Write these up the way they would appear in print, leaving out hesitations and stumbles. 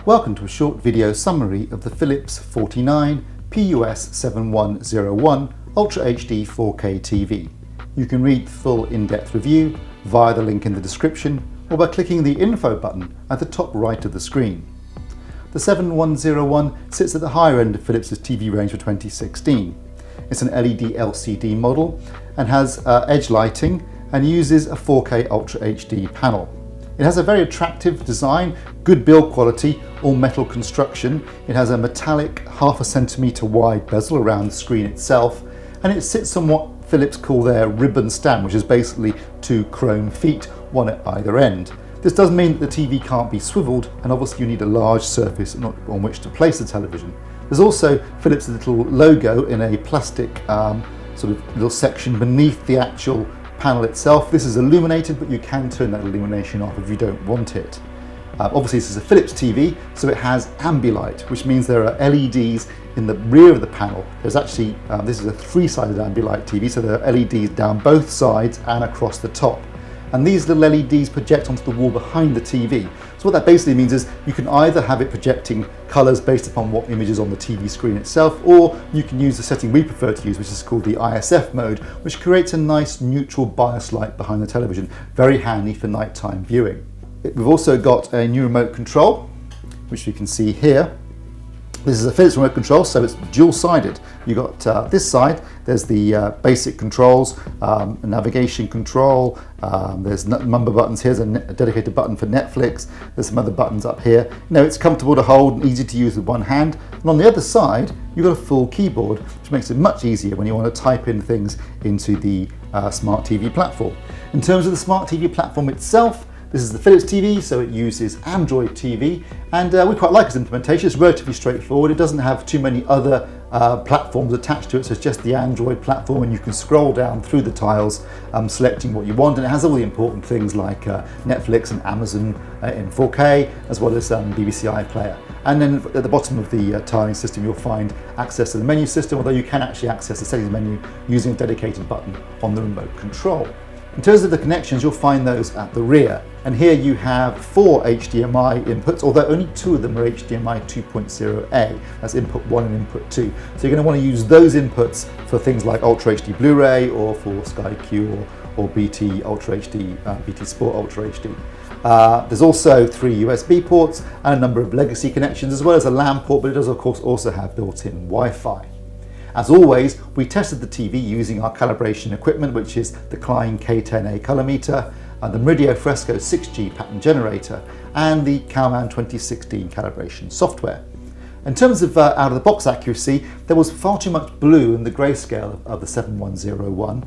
Welcome to a short video summary of the Philips 49PUS7101 Ultra HD 4K TV. You can read the full in-depth review via the link in the description or by clicking the info button at the top right of the screen. The 7101 sits at the higher end of Philips' TV range for 2016. It's an LED LCD model and has edge lighting and uses a 4K Ultra HD panel. It has a very attractive design, good build quality, all metal construction. It has a metallic 1/2 centimetre wide bezel around the screen itself, and it sits on what Philips call their ribbon stand, which is basically 2 chrome feet, one at either end. This does mean that the TV can't be swiveled, and obviously you need a large surface on which to place the television. There's also Philips' little logo in a plastic sort of little section beneath the actual panel itself. This is illuminated, but you can turn that illumination off if you don't want it. Obviously this is a Philips TV, so it has ambilight, which means there are LEDs in the rear of the panel. There's actually, this is a 3-sided ambilight TV, so there are LEDs down both sides and across the top. And these little LEDs project onto the wall behind the TV. So what that basically means is you can either have it projecting colours based upon what image is on the TV screen itself, or you can use the setting we prefer to use, which is called the ISF mode, which creates a nice neutral bias light behind the television. Very handy for nighttime viewing. We've also got a new remote control, which you can see here. This is a Philips remote control, so it's dual-sided. You've got this side, there's the basic controls, navigation control, there's number buttons. Here's a dedicated button for Netflix. There's some other buttons up here. It's comfortable to hold and easy to use with one hand. And on the other side, you've got a full keyboard, which makes it much easier when you want to type in things into the Smart TV platform. In terms of the Smart TV platform itself, this is the Philips TV, so it uses Android TV, and we quite like its implementation. It's relatively straightforward. It doesn't have too many other platforms attached to it, so it's just the Android platform, and you can scroll down through the tiles, selecting what you want, and it has all the important things like Netflix and Amazon in 4K, as well as BBC iPlayer. And then at the bottom of the tiling system, you'll find access to the menu system, although you can actually access the settings menu using a dedicated button on the remote control. In terms of the connections, you'll find those at the rear. And here you have 4 HDMI inputs, although only 2 of them are HDMI 2.0A. That's input 1 and input 2. So you're going to want to use those inputs for things like Ultra HD Blu-ray or for Sky Q or BT Ultra HD, BT Sport Ultra HD. There's also 3 USB ports and a number of legacy connections, as well as a LAN port, but it does of course also have built-in Wi-Fi. As always, we tested the TV using our calibration equipment, which is the Klein K10A color meter, the Meridio Fresco 6G pattern generator, and the Calman 2016 calibration software. In terms of out-of-the-box accuracy, there was far too much blue in the grayscale of the 7101,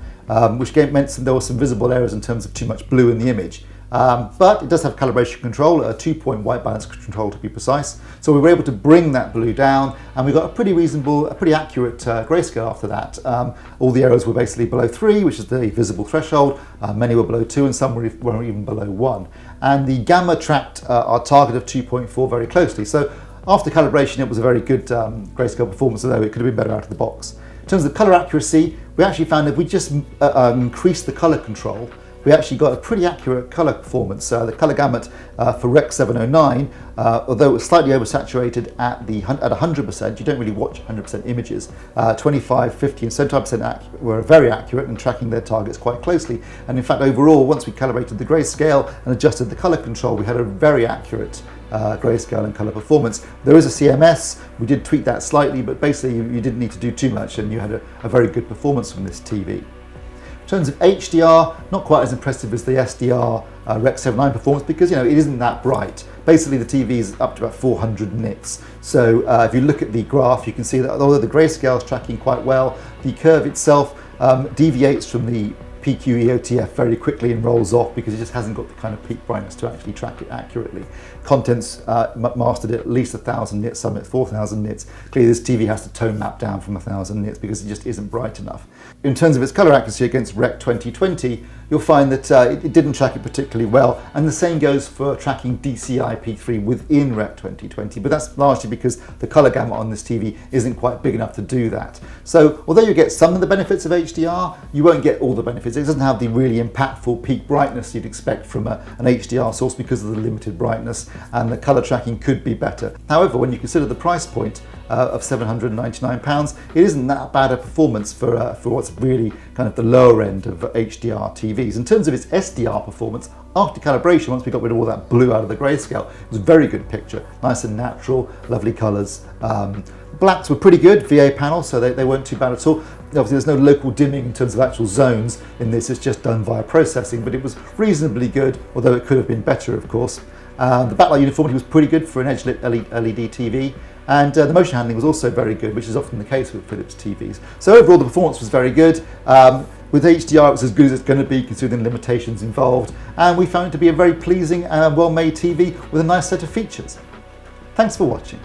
which meant there were some visible errors in terms of too much blue in the image. But it does have calibration control, a 2-point white balance control to be precise. So we were able to bring that blue down, and we got a pretty reasonable, a pretty accurate grayscale after that. All the errors were basically below 3, which is the visible threshold. Many were below 2, and some were even below 1. And the gamma tracked our target of 2.4 very closely. So after calibration, it was a very good grayscale performance, although it could have been better out of the box. In terms of color accuracy, we actually found that if we just increased the color control, we actually got a pretty accurate colour performance. The colour gamut for Rec 709, although it was slightly oversaturated at 100%, you don't really watch 100% images. 25, 50 and 75% were very accurate and tracking their targets quite closely. And in fact, overall, once we calibrated the grayscale and adjusted the colour control, we had a very accurate grayscale and colour performance. There is a CMS, we did tweak that slightly, but basically you didn't need to do too much, and you had a very good performance from this TV. In terms of HDR, not quite as impressive as the SDR Rec 79 performance, because it isn't that bright. Basically the TV is up to about 400 nits. So if you look at the graph, you can see that although the grayscale is tracking quite well, the curve itself deviates from the PQ EOTF very quickly and rolls off because it just hasn't got the kind of peak brightness to actually track it accurately. Contents mastered at least 1,000 nits, some at 4,000 nits. Clearly this TV has to tone map down from 1,000 nits because it just isn't bright enough. In terms of its colour accuracy against Rec 2020, you'll find that it didn't track it particularly well, and the same goes for tracking DCI-P3 within Rec 2020, but that's largely because the colour gamut on this TV isn't quite big enough to do that. So although you get some of the benefits of HDR, you won't get all the benefits. It doesn't have the really impactful peak brightness you'd expect from an HDR source because of the limited brightness, and the colour tracking could be better. However, when you consider the price point of £799, it isn't that bad a performance for what's really kind of the lower end of HDR TVs. In terms of its SDR performance, after calibration, once we got rid of all that blue out of the grayscale, it was a very good picture, nice and natural, lovely colours. Blacks were pretty good, VA panel, so they weren't too bad at all. Obviously there's no local dimming in terms of actual zones in this, it's just done via processing, but it was reasonably good, although it could have been better, of course. The backlight uniformity was pretty good for an edge-lit LED TV, and the motion handling was also very good, which is often the case with Philips TVs. So overall the performance was very good. With HDR it was as good as it's going to be considering the limitations involved, and we found it to be a very pleasing and well-made TV with a nice set of features. Thanks for watching.